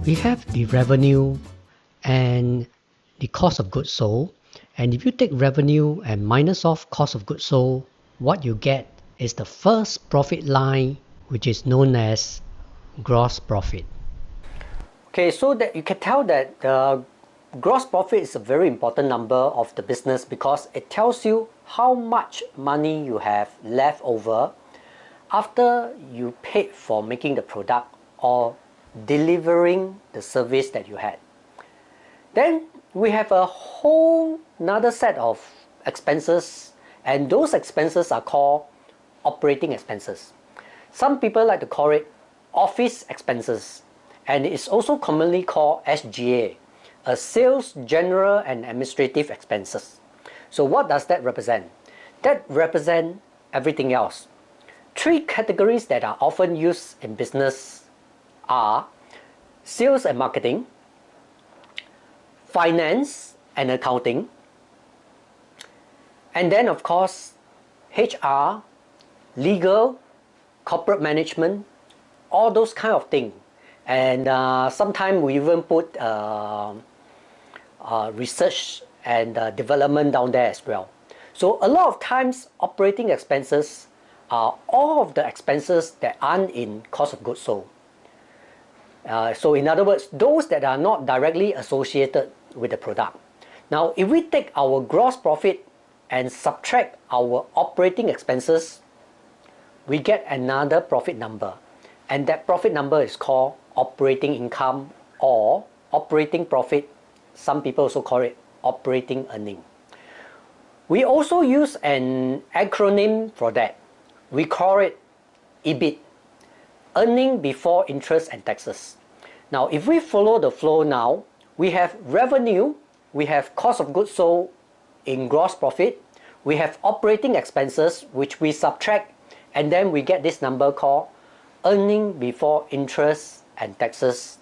We have the revenue and the cost of goods sold, and if you take revenue and minus off cost of goods sold, what you get is the first profit line, which is known as gross profit. Okay, so that you can tell that the gross profit is a very important number of the business because it tells you how much money you have left over after you paid for making the product or delivering the service that you had. Then we have a whole another set of expenses, and those expenses are called operating expenses. Some people like to call it office expenses, and it's also commonly called SGA, a sales, general and administrative expenses. So what does that represent? That represents everything else. Three categories that are often used in business are sales and marketing, finance and accounting, and then of course HR, legal, corporate management, all those kind of things. And sometimes we even put research and development down there as well. So a lot of times operating expenses are all of the expenses that aren't in cost of goods sold. So in other words, those that are not directly associated with the product. Now if we take our gross profit and subtract our operating expenses, we get another profit number, and that profit number is called operating income or operating profit. Some people also call it operating earning. We also use an acronym for that. We call it EBIT, earning before interest and taxes. Now if we follow the flow now, we have revenue, we have cost of goods sold in gross profit, we have operating expenses which we subtract, and then we get this number called earning before interest and taxes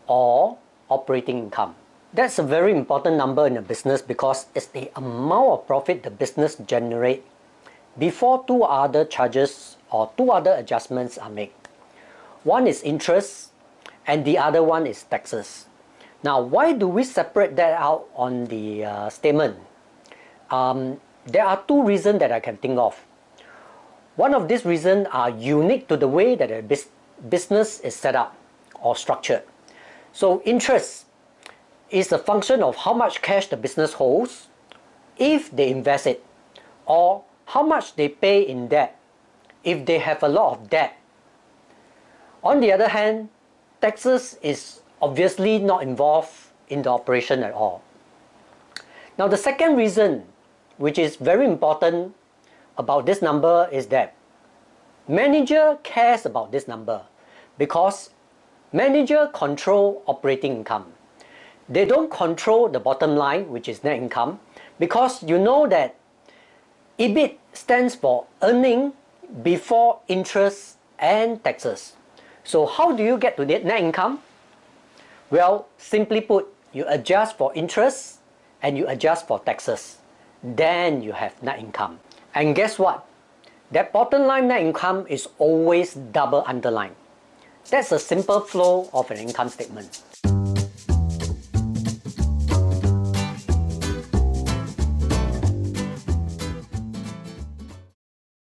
or operating income. That's a very important number in a business because it's the amount of profit the business generates before two other charges or two other adjustments are made. One is interest and the other one is taxes. Now why do we separate that out on the statement? There are two reasons that I can think of. One of these reasons are unique to the way that a business is set up or structured. So interest is a function of how much cash the business holds if they invest it, or how much they pay in debt if they have a lot of debt. On the other hand, taxes is obviously not involved in the operation at all. Now the second reason, which is very important about this number, is that manager cares about this number because manager control operating income. They don't control the bottom line, which is net income, because you know that EBIT stands for earning before interest and taxes. So how do you get to net income? Well, simply put, you adjust for interest and you adjust for taxes. Then you have net income. And guess what? That bottom line net income is always double underlined. That's a simple flow of an income statement.